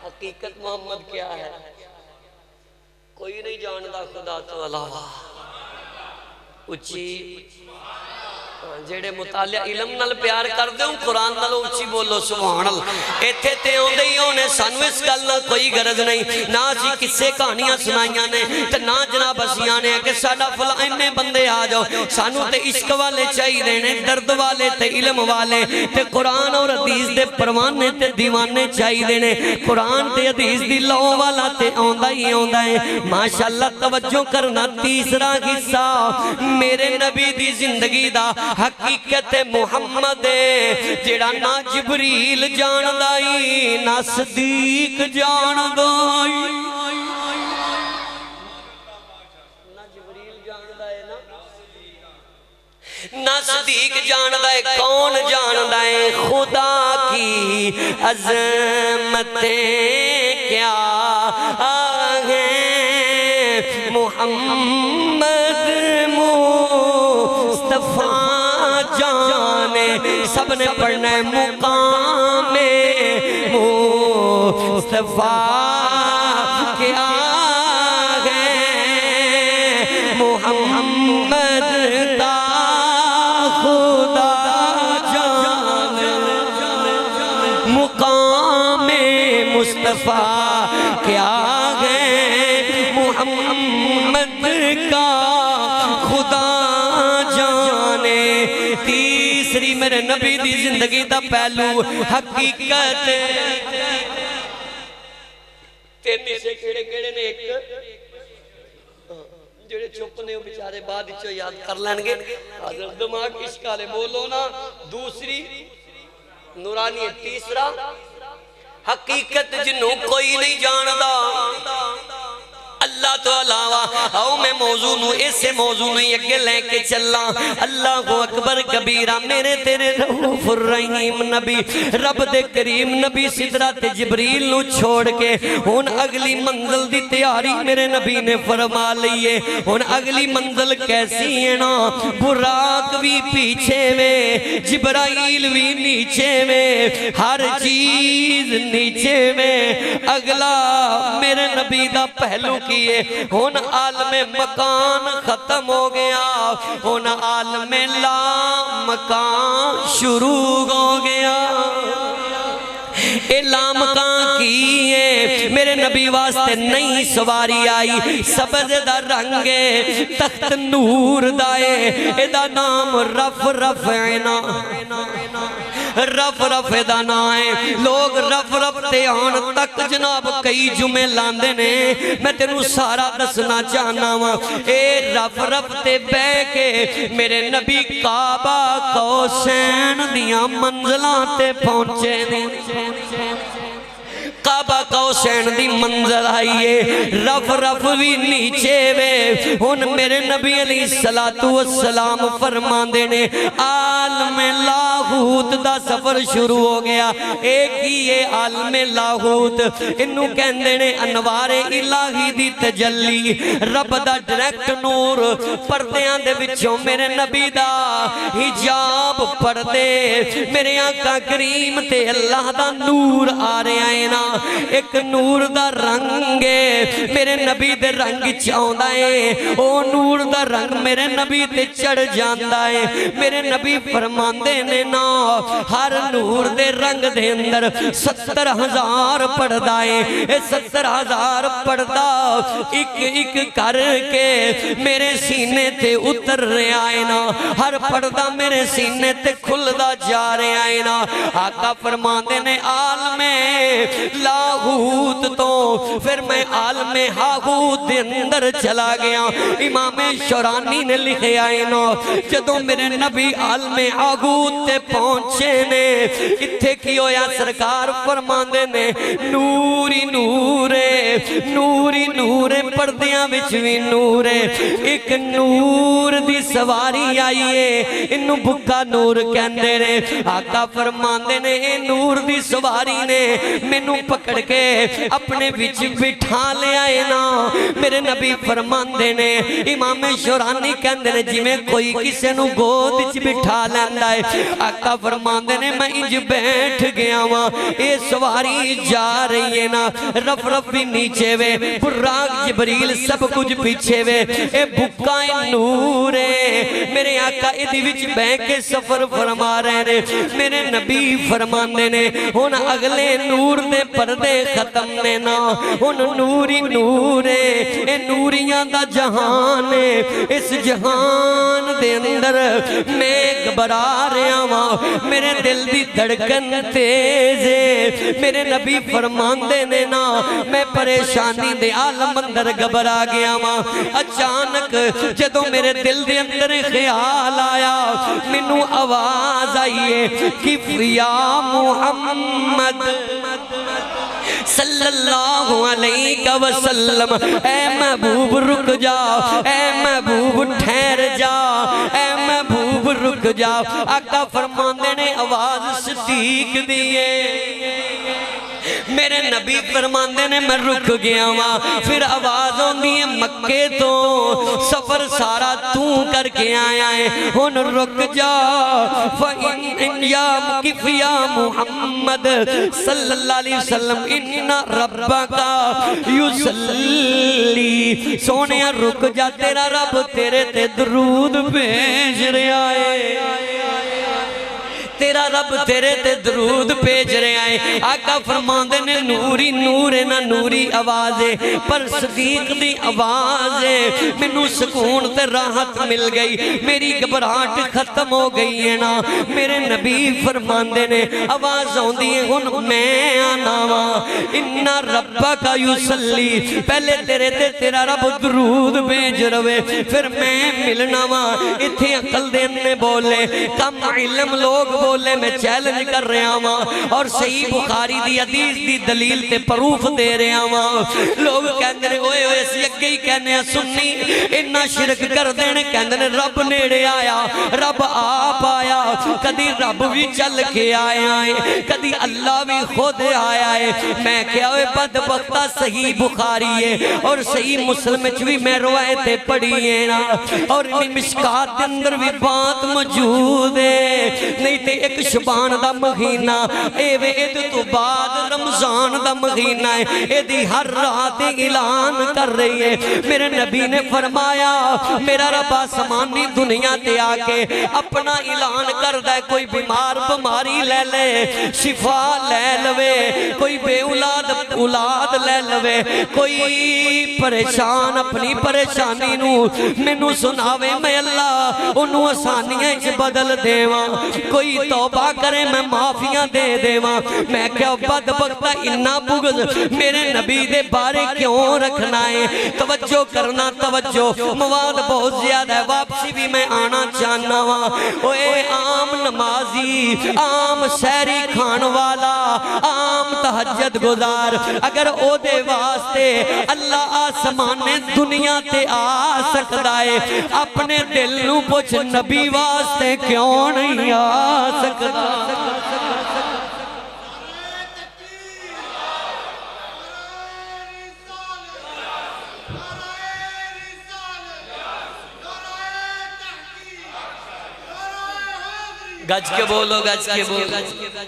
حقیقت محمد کیا ہے کوئی نہیں جاندا خدا تو علاوہ اچھی جیڑے مطالعہ علم نال پیار کر دے ہوں قرآن نال اچھی بولو سبحان اللہ ایتھے تے ہوندے ہی ہونے سانو اس گل نال کوئی غرض نہیں نہ اسی کسے کہانیاں سنائیاں نے تے نہ جناب اسیاں نے کہ ساڈا فلاں اینے بندے آ جاؤ سانو تے عشق والے چاہیے نے درد والے تے علم والے تے قرآن اور حدیث دے پروانے تے دیوانے چاہیے نے قرآن تے حدیث دی لو والا تے آندا ہی آندا ہے ماشاءاللہ توجہ کرنا تیسرا حصہ میرے نبی دی زندگی دا حقیقت محمد جیڑا نہ جبریل جاندائی نہ صدیق جاندائی نہ جبریل جاندائی نہ صدیق جاندائی کون جاندائی خدا کی عظمتیں کیا ہیں محمد مصطفیٰ جانے سب نے پڑھنا ہے مقام مصطفیٰ کیا ہے محمد کا خدا جانے مقام مصطفیٰ کیا ہے محمد کا خدا تیسری میرے نبی دی زندگی دا پہلو حقیقت تینی سے کیڑے کیڑے نے ایک جڑے چپ نے وہ بیچارے بعد چو یاد کر لینگے حضرت دماغ اشکالے بولو نا دوسری نورانی تیسرا حقیقت جنوں کوئی نہیں جاندہ اللہ تو علاوہ وا او میں موضوع نو اسے موضوع نو اگے لے کے چلا اللہ اکبر کبیرہ میرے تیرے رؤوف الرحیم نبی رب دے کریم نبی سدرات جبریل نو چھوڑ کے ہن اگلی منزل دی تیاری میرے نبی نے فرما لئیے ہن اگلی منزل کیسی ہے نا براق بھی پیچھے میں جبرائیل بھی نیچے میں ہر چیز نیچے میں اگلا میرے نبی دا پہلو کیے ہن عالم مکان ختم ہو گیا ہن عالم لا مکان شروع ہو گیا اے لا مکان کیے میرے نبی واسطے نئی سواری آئی سبز دا رنگے تخت نور دائے اے دا نام رف رفعنا رف رف دا نائے لوگ رف رف تے آن تک جناب کئی جمعے لاندے نے میں تینوں سارا دسنا چاہنا ہوں اے رف رف تے بے کے میرے نبی کعبہ قوسین دیاں منزلان تے پہنچے نے کعبہ قوسین دی منظر آئیے رف رف بھی نیچے وے ہن میرے نبی علیہ السلام فرمان دینے عالم لاہوت دا سفر شروع ہو گیا ایک ہی یہ عالم لاہوت انہوں کہن دینے انوار الہی دی تجلی رب دا ڈریکٹ نور پردیاں دے بچوں میرے نبی دا حجاب پردے میرے آقا کریم تے اللہ دا نور آ رہے آئے نا ایک نور دا رنگے میرے نبی دے رنگ چاہندائے او نور دا رنگ میرے نبی تے چڑھ جاندائے میرے نبی فرماندے نے نا ہر نور دے رنگ دے اندر 70,000 پڑھدائے 70,000 پڑھدا ایک ایک کر کے میرے سینے تے اتر رہے آئے نا ہر پڑھدا میرے سینے تے کھل دا جا رہے آئے نا آقا فرماندے نے عالم لاہوت تو پھر میں عالم ہاہوت دے اندر چلا گیا امام شورانی نے لکھے آئے نا جدوں میرے نبی عالم ہاہوت تے پہنچے نے اتھے کی ہویا سرکار فرماندے نے نوری نورے نوری نورے پردیاں بچ بھی نورے ایک نور دی سواری آئیے انہوں بکا نور کہندے نے آقا فرماندے نے نور دی سواری نے مینوں پکڑ کے اپنے بچ بٹھا لے آئے نا میرے نبی فرماندے نے امام شورانی کہندے نے جی میں کوئی کسے نو گود وچ بٹھا لیندا ہے آقا فرماندے نے میں انج بیٹھ گیا ہاں اے سواری جا رہی ہے نا رف رف بھی نیچے وے براق جبریل سب کچھ پیچھے وے اے بکا نور ہے میرے آقا ادھی وچ بے کے سفر فرما رہے نے میرے نبی فرماندے نے ہن اگلے نور دے پردے ختم نے نا ہن نوری نورے اے نوریاں دا جہان ہے اس جہان دے اندر میں گھبرا رہا ہاں میرے دل دی دھڑکن تیز ہے میرے نبی فرماندے نے نا میں پریشانی دے عالم اندر گھبرا گیا ہاں اچانک جدوں میرے دل دے اندر خیال آیا مینوں آواز آئیے کف یا محمد صلی اللہ علیہ وسلم اے محبوب رک جا اے محبوب ٹھہر جا اے محبوب رک جا آقا فرماندے نے آواز صدیق دیئے میرے نبی فرماندے نے میں رک گیا ہاں پھر آواز ہوندی ہے مکے تو سفر سارا تو کر کے آیا ہے ہن رک جا فَإِنْ يَا مُكِفْ يَا محمد صلی اللہ علیہ وسلم اِنَّ رَبَّكَ يُسَلِّي سونے رک جا تیرا رب تیرے تے درود بھیج رہا ہے تیرا رب تیرے تے درود بھیج رہے آئے آقا فرماندے نے نوری نور ہے نہ نوری آواز ہے پر صدیق دی آواز ہے مینوں سکون تے راحت مل گئی میری گھبراہٹ ختم ہو گئی ہے نا میرے نبی فرماندے نے آواز ہوندی ہے ہن میں آنا وا ان ربک یصلی پہلے تیرے تے تیرا رب درود بھیج رہے پھر میں ملنا وا ایتھے عقل دین نے بولے کم علم لوگ بولے میں چیلنج کر رہا ہوں اور صحیح بخاری دی حدیث دی دلیل تے پروف دے رہا ہوں لوگ کہندے نے اوئے اوئے اسی اگے ہی کہنے ہیں سنی انہاں شرک کر دینے کہندے نے رب نیڑے آیا رب آپ آیا کدی رب بھی چل کے آیا ہے کدی اللہ بھی خود آیا ہے میں کیا ہوئے بدبختہ صحیح بخاری ہے اور صحیح مسلم بھی میں روایتیں پڑھی ہیں نا اور مشکات کے اندر بھی بات موجود ہے نہیں تے ایک شبان دا مہینہ اے وے اید تو بعد رمضان دا مہینہ ہے ایدی ہر رات اعلان کر رہی ہے میرے نبی نے فرمایا میرا رب آسمانی دنیا تے آکے اپنا اعلان کر دے کوئی بیمار بماری لے لے شفا لے لوے کوئی بے اولاد لے لوے کوئی پریشان اپنی پریشانی نو مینوں سناوے میں اللہ انہوں آسانیاں اچ بدل دیواں کوئی توبہ کرے میں معافیاں دے دیواں میں کیا بدبختہ انہا بغض میرے نبی دے بارے کیوں رکھنا ہے توجہ کرنا توجہ مواد بہت زیادہ ہے واپسی بھی میں آنا چاہنا ہوا اوے عام نمازی عام سیری کھان والا عام تہجد گزار اگر او دے واسطے اللہ آسمان دنیا تے آ سکتا ہے اپنے دل نو پوچھ نبی واسطے کیوں نہیں آ سکتا گج کے بولو گج کے بولو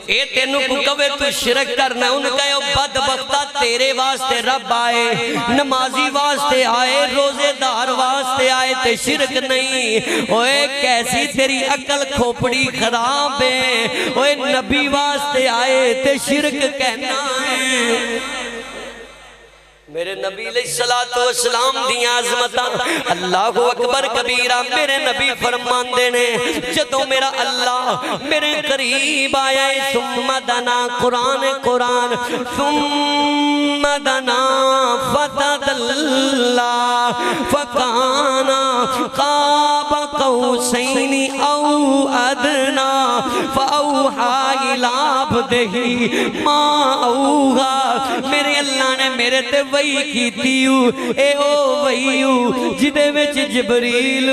اے تینوں کو کبھے تو شرک کرنا ان کہے بدبختہ تیرے واسطے رب آئے نمازی واسطے آئے روزے دار واسطے آئے تے شرک نہیں اوے کیسی تیری عقل کھوپڑی خراب ہے اوے نبی واسطے آئے تے شرک کہنا ہے میرے نبی علیہ السلام دی عظمتاں اللہ اکبر کبیرہ میرے نبی فرمان دینے جدو میرا اللہ میرے قریب آیا ہے ثم دنا قرآن ثم دنا فتدلّا فکانا قاب قوسین او ادنا فاوحا الی عبدہ ما اوحا میرے اللہ نے میرے تے وحی کی تیو اے او وحیو جدے وچ جبریل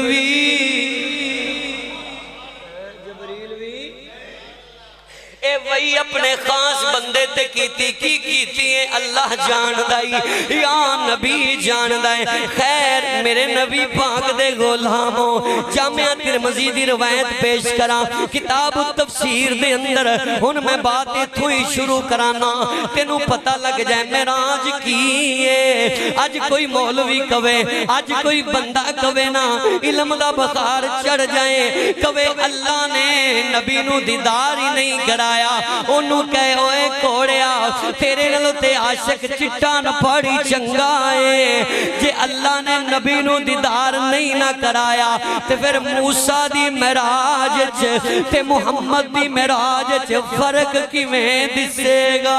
اے وہی اپنے خاص بندے تے کیتی ہے اللہ جان دائی یا نبی جان دائی خیر میرے نبی پاک دے غلاموں جامعہ ترمذی دی روایت پیش کرا کتاب التفسیر دے اندر ان میں باتیں تھوئی شروع کرانا تینوں پتہ لگ جائے معراج کی ہے آج کوئی مولوی کوے آج کوئی بندہ کوے نا علم دا بخار چڑھ جائے کوے اللہ نے نبی نو دیدار ہی نہیں کرایا انہوں کہے ہوئے کوڑیا تیرے نلو تے عاشق چٹان پڑی چنگائے جے اللہ نے نبی نو دیدار نہیں نہ کرایا تے پھر موسیٰ دی معراج تے محمد دی معراج فرق کی میں دسے گا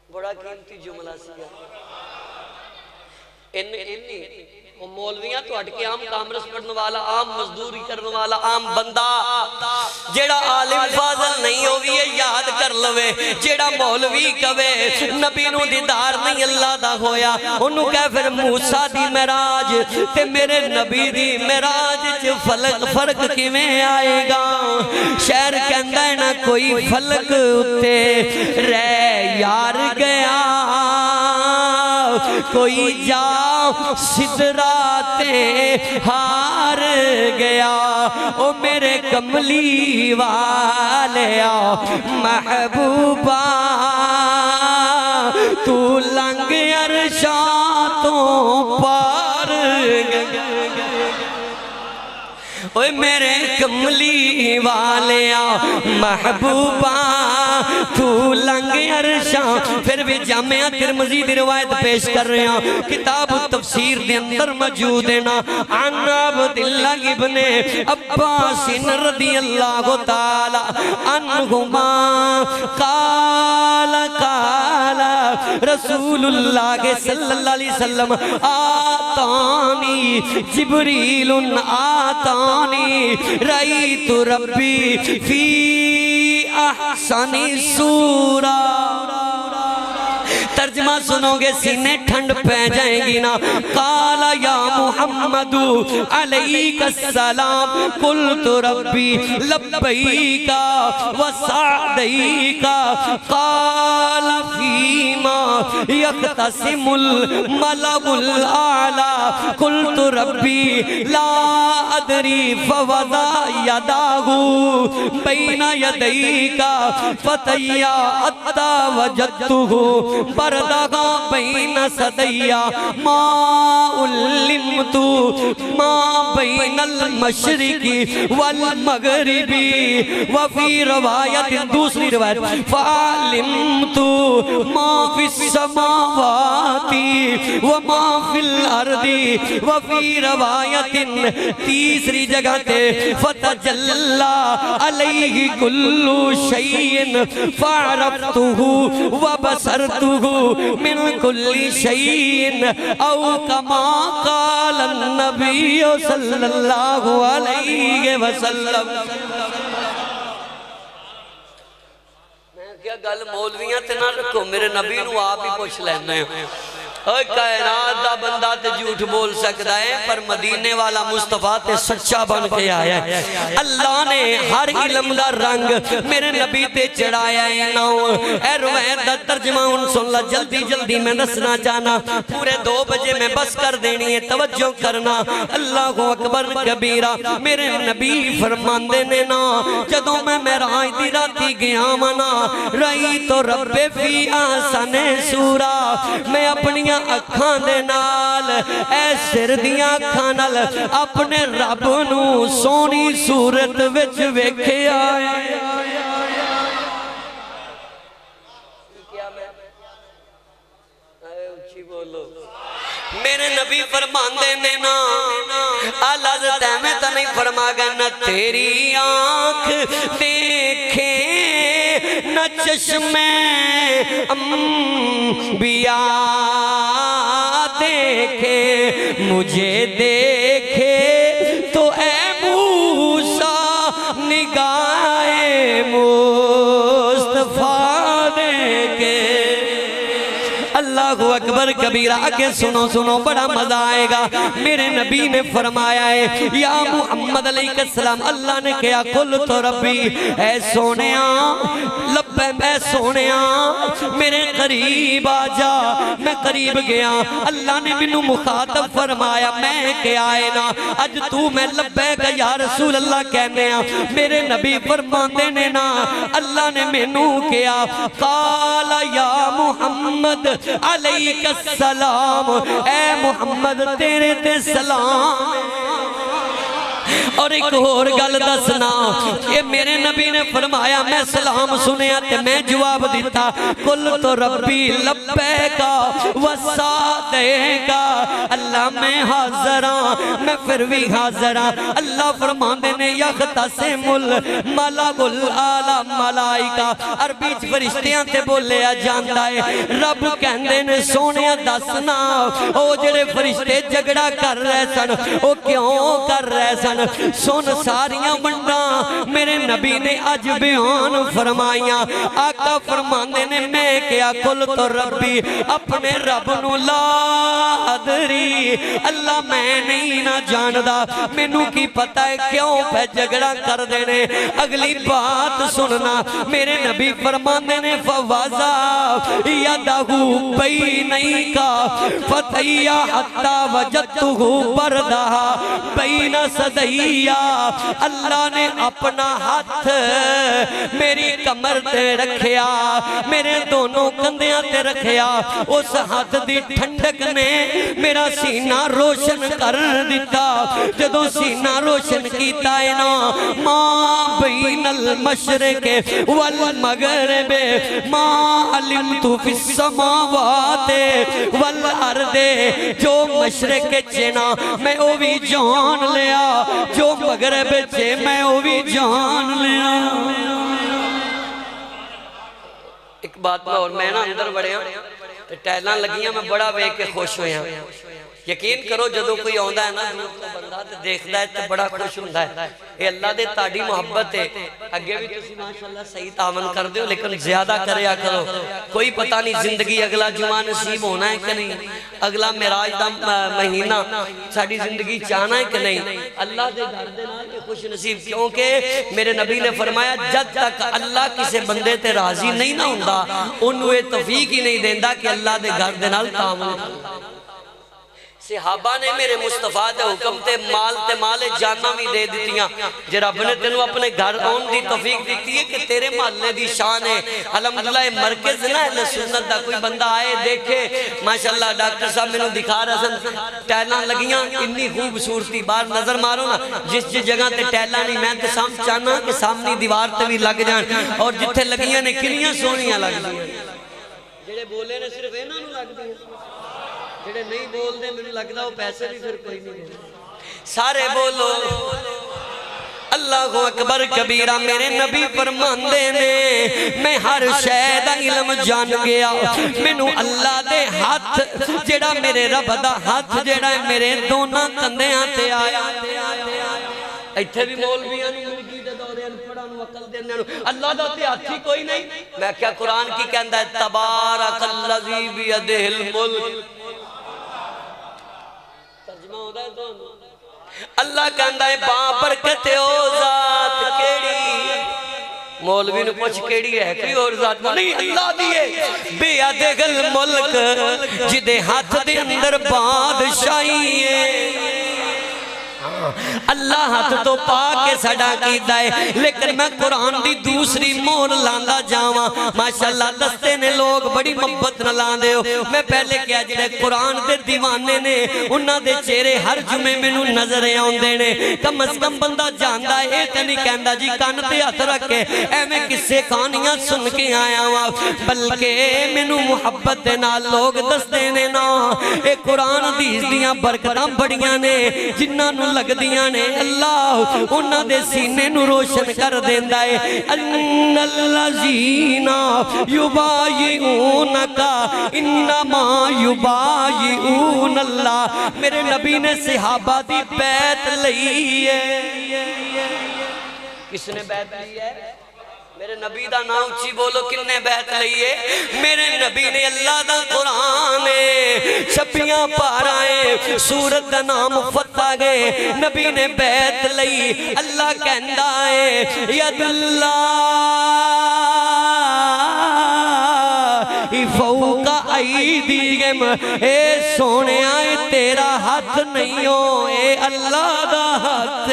بڑا قیمتی جملہ سیا وہ مولویاں تو ہٹ کے عام کامرس پڑھنے والا عام مزدوری کرنے والا عام بندہ جیڑا عالم فاضل نہیں ہوئی ہے یاد کر لوے جیڑا مولوی کبے نبی نو دیدار نہیں اللہ دا ہویا انہوں کہے پھر موسیٰ دی معراج تے میرے نبی دی معراج فرق کی میں آئے گا شہر کہندہ ہے نا کوئی فلک اتے رہ یار گیا کوئی جا سدراتے ہار گیا او میرے کملی والیا محبوبہ تو لنگ عرشاتوں پار گیا اوے میرے کملی والیا محبوبہ تو لنگ عرشاں پھر بھی جامعہ ترمذی دی روایت پیش کر رہے ہیں کتاب تفسیر دے اندر موجود ہے نا عن عبداللہ ابن عباس رضی اللہ تعالی عنہما قال رسول اللہ صلی اللہ علیہ وسلم آتانی جبریل آتانی رأیت ربی فی احسن صورہ۔ ترجمہ سنو گے سینے ٹھنڈ پہ جائیں گی نا۔ قال یا محمد علیک السلام قلت ربی لبیک وسعدیک قال فیما یختصم الملأ الاعلی قلت ربی لا ادری فوضع یداہ بین یدیک فتیا اتا وجدتہ بردگا بین صدیا ما علمت ما بین المشرقی والمغربی وفی روایت دوسری روایت فعلمت ما فی السماواتی وما فی الارض وفی روایت تیسری جگہ تے فتجلا علیہ کل شیء فعرفتہ وبصرتہ من کل شیء او کما قال النبی صلی اللہ علیہ وسلم۔ میں کیا گل مولویاں تے نہ رکھو، میرے نبی نو آپ ہی پوچھ لینے ہیں۔ کائنات دا بندہ تے جھوٹ بول سکتا ہے، پر مدینے والا مصطفیٰ تے سچا بن کے آیا ہے۔ اللہ نے ہر علم دا رنگ میرے نبی تے چڑھایا ہے ناؤ۔ اے روایت دا ترجمہ ان سن لا، جلدی جلدی میں نسنا چاہنا، پورے 2 بجے میں بس کر دینی ہے، توجہ کرنا۔ اللہ اکبر کبیرہ۔ میرے نبی فرماندے نے نا، جدوں میں معراج دی راتی گیا منا رہی تو رب فی احسن صورہ، میں اپنی اکھاں دے نال اے سر دیاں اکھاں نال اپنے رب نو سونی صورت وچ ویکھیا ہے۔ میرے نبی فرماندے نے نا، حضرت میں تو نہیں فرما گا نہ تیری آنکھ دیکھے نہ چشمے انبیاء دیکھے، مجھے دیکھے تو اے موسیٰ نگاہ مصطفیٰ دیکھے۔ اللہ اکبر کبیرہ۔ آگے سنو سنو، بڑا مزہ آئے گا۔ میرے نبی نے فرمایا ہے یا محمد علیہ السلام، اللہ نے کہا قل تو ربی، اے سونیاں لبے میں سونیاں میرے قریب آ جا۔ میں قریب گیا، اللہ نے منو مخاطب فرمایا، میں کیا آئے نا اج تو میں لبے گا یا رسول اللہ کہنے ہیں۔ میرے نبی فرماندے نے نا، اللہ نے منو کیا قال یا محمد علیک السلام، اے محمد تیرے تے سلام۔ اور ایک اور گل دسنا، یہ میرے نبی نے فرمایا میں سلام سنیا تے میں جواب دیتا قل تو ربی لبیکا وسعدیکا، اللہ میں حاضراں، میں پھر بھی حاضراں۔ اللہ فرماندے نے یختصم الملأ الاعلی ملائکہ، عربی فرشتیاں تے بولیا جاندا ہے۔ رب کہندے نے سونیا دسنا او جڑے فرشتے جھگڑا کر رہے سن او کیوں کر رہے سن؟ سن ساریاں ونڈاں میرے نبی نے اج بیان فرمائیاں۔ آقا فرماندے نے میں کیا قل تو ربی، اپنے رب نو لا ادری، اللہ میں نہیں نہ جاندا، مینوں کی پتہ ہے کیوں پہ جھگڑا کر دینے۔ اگلی بات سننا، میرے نبی فرماندے نے فوازا یدہ بینیکا فتیا حتی وجدتہ بردہ بین صدیہ، اللہ نے اپنا ہاتھ میری کمر تے رکھیا، میرے دونوں کندیاں تے رکھیا، اس ہاتھ دی ٹھنڈک نے میرا سینہ روشن کر دیتا۔ جدوں سینہ روشن کیتا ہے نا، ما بین المشرق والمغرب ما علمت فی السماوات والارض، جو مشرق چنا میں او بھی جان لیا، جو مغرب چے میں او بھی جان لیا۔ ایک بات میں اور میں نا اندر بڑے ہوں ٹیلاں لگیاں، میں بڑا وے کے خوش ہویا یقین کرو جدو کوئی آندا ہے نا دور تو بندہ تے دیکھدا ہے تے بڑا خوش ہوندا ہے اے اللہ دے تاڑی محبت ہے اگے بھی تسی ماشاءاللہ صحیح تعاون کر دیو لیکن زیادہ کریا کرو کوئی پتہ نہیں زندگی اگلا جمعہ نصیب ہونا ہے کہ نہیں اگلا معراج دا مہینہ ساڈی زندگی چاہنا ہے کہ نہیں اللہ دے گھر دے نال خوش نصیب کیونکہ میرے نبی نے فرمایا جب تک اللہ کسے بندے تے راضی نہیں نہ ہوندا انہوں یہ توفیق ہی نہیں دیندا کہ اللہ دے گھر دے نال تعاون صحابہ نے میرے مصطفیٰ دے حکم تے مال جاننا بھی دے دیتیاں جے رب نے تینوں اپنے گھر آن دی توفیق دیتی ہے کہ تیرے محلے دی شان ہے الحمدللہ مرکز نہ اہل سنت دا کوئی بندہ آئے دیکھے ماشاءاللہ ڈاکٹر صاحب میں نے دکھا رہا سن ٹیلاں لگیاں اتنی خوبصورتی بار نظر مارو نا جس جگہ تے ٹیلاں نہیں میں تے سام چاہنا کہ سامنی دیوار تے بھی لگ جان اور جتھے لگیاں نے کنیاں سونیاں لگ دیاں جڑے بولے نے صرف انہاں نوں لگ دیاں جڑے نہیں بول دے میں لگتا وہ پیسے بھی پھر کوئی نہیں دے سارے بولو اللہ اکبر کبیرہ میرے نبی فرماندے نے میں ہر شے دا علم جان گیا مینوں اللہ دے ہاتھ جڑا میرے رب دا ہاتھ جڑا ہے میرے دونوں کندھیاں تے آیا ایتھے بھی مولویاں نوں ملکی دے دورے انپڑھاں نوں عقل دینے نوں اللہ دا تے ہاتھ ہی کوئی نہیں میں کیا قرآن کی کہندا ہے تبارک الذی بیدہ الملک اللہ کہندا ہے با برکت او ذات کیڑی مولوی نے پوچھ کیڑی ہے کوئی اور ذات نہیں اللہ دیئے بے عدل ملک جدے ہاتھ دے اندر بادشاہی ہے اللہ ہاتھ تو پاک سڑا کی دائے لیکن میں قرآن دی دوسری مور لاندہ جاواں ماشاءاللہ دستے نے لوگ بڑی محبت نہ لاندے ہو میں پہلے کیا جڑے قرآن دے دیوانے نے انہاں دے چہرے ہر جمعے مینوں نظریں آندے نے کم از کم بندہ جاندا ہے تے نہیں کہندا جی کان تے ہاتھ رکھ کے ایویں کسے کہانیاں سن کے آیا وا بلکہ مینوں محبت دے نال لوگ دستے نے نا اے قرآن حدیث دیاں برکتاں بڑیاں نے جنہاں نوں لگ دیاں نے اللہ انہاں دے سینے نو روشن کر دیندا ہے ان الذین یبایعونکا انما یبایعون اللہ میرے نبی نے صحابہ دی بیعت لئی ہے کس نے بیعت لی ہے میرے نبی دا نام اچھی بولو کنے بیعت لئیے میرے نبی نے اللہ دا قرآن چھپیاں پارائیں سورت دا نام فتح گئے نبی نے بیعت لئی اللہ کہندہ ہے ید اللہ فوق ایدیہم اے سونے آئے تیرا ہاتھ نہیں ہو اے اللہ دا ہاتھ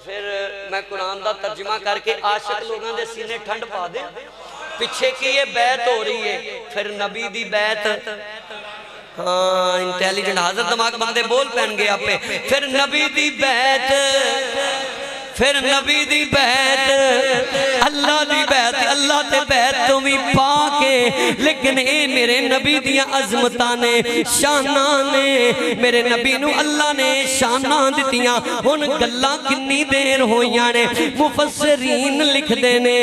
پھر میں قرآن دا ترجمہ کر کے عاشق لوگاں دے سینے ٹھنڈ پا دیں پچھے کی یہ بیعت ہو رہی ہے پھر نبی دی بیعت ہاں انٹیلیجنٹ حضرت دماغ بندے بول پہن گیا پہ پھر نبی دی بیعت پھر نبی دی بیعت اللہ دی بیعت اللہ تے بیعت تو بھی پا کے لیکن اے میرے نبی دیاں عظمتانے شانانے میرے نبی نو اللہ نے شانان دیتیاں ان گلہ کنی دیر ہوئیاں نے مفسرین لکھ دینے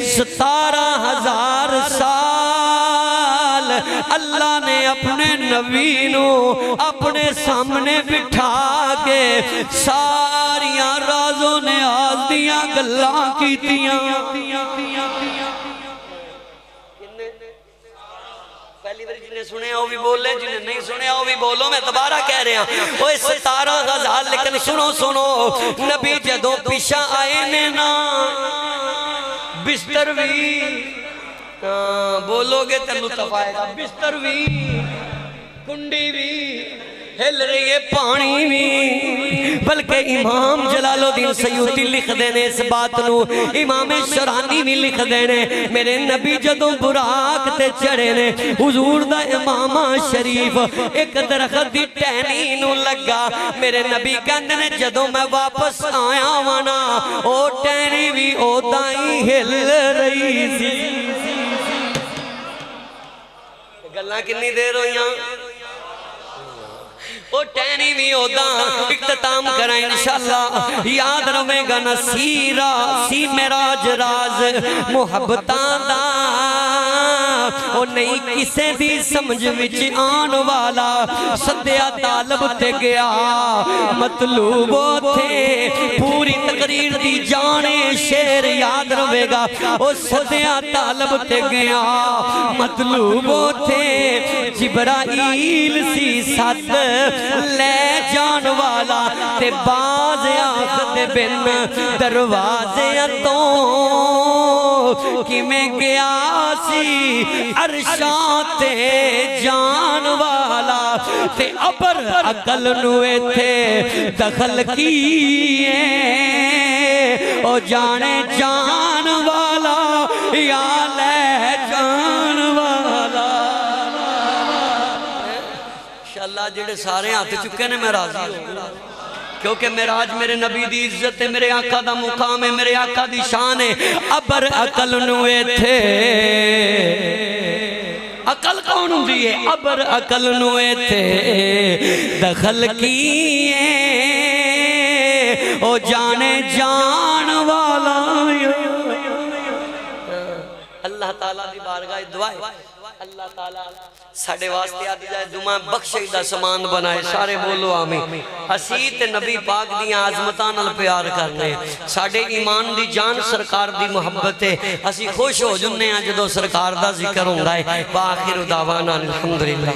17,000 سال اللہ نے اپنے نبی نو اپنے سامنے بٹھا کے ساریاں رازوں نے آز دیاں گلہ کیتیاں پہلی باری جنہیں سنے ہو بھی بولے جنہیں نہیں سنے ہو بھی بولو میں دوبارہ کہہ رہے ہیں وہ 17,000 لیکن سنو نبی جدوں پیشہ آئے نے نا بستر بھی بولو گے تے لطف آئے گا بستر بھی کنڈی بھی ہل رہی ہے پانی بھی بلکہ امام جلال الدین سیوطی لکھ دینے اس بات نو امام شرانی بھی لکھ دینے میرے نبی جدوں براق تے چڑھے نے حضور دا امامہ شریف ایک درخت دی ٹہنی نو لگا میرے نبی کہندے نے جدوں میں واپس آیا وانا او ٹہنی بھی او دائیں ہل رہی سی گلنا کنی دیر ہویاں وہ ٹہنی بھی ہوتا اختتام کریں انشاءاللہ یاد روے گا نصیرہ سی میراج راز محبتان دا او نہیں کسے دی سمجھ وچ آن والا سدیا طالب تے گیا مطلوب تھے پوری تقریر دی جانے شیر یاد روے گا او سدیا طالب تے گیا مطلوب تھے جبرائیل سی ساتھ لے جان والا تے باز آخد بن دروازے تو کہ میں گیا سی عرشاں تے جان والا تے ابر عقل نوے تھے دخل کیے او جانے جان والا یا لے جان والا انشاءاللہ جڑے سارے ہاتھ چکے نے میں راضی ہوں کیونکہ معراج میرے نبی دی عزت ہے میرے آقا دا مقام ہے میرے آقا دی شان ہے ابر عقل نوے تھے عقل کون ہوندی ہے ابر عقل نوے تھے دخل کیے او جانے جان والا اللہ تعالیٰ دی بارگاہ دعائے اللہ تعالیٰ ساڑھے واسطے آدھی جائے دعائیں بخشی دا سامان بنائے سارے بولو آمین اسیت نبی پاک دی عظمتان الپیار کرنے ساڑھے ایمان دی جان سرکار دی محبت ہے اسی خوش ہو جننے ہیں جدو سرکار دا ذکر ہوں گائے وآخر دعوانا الحمدللہ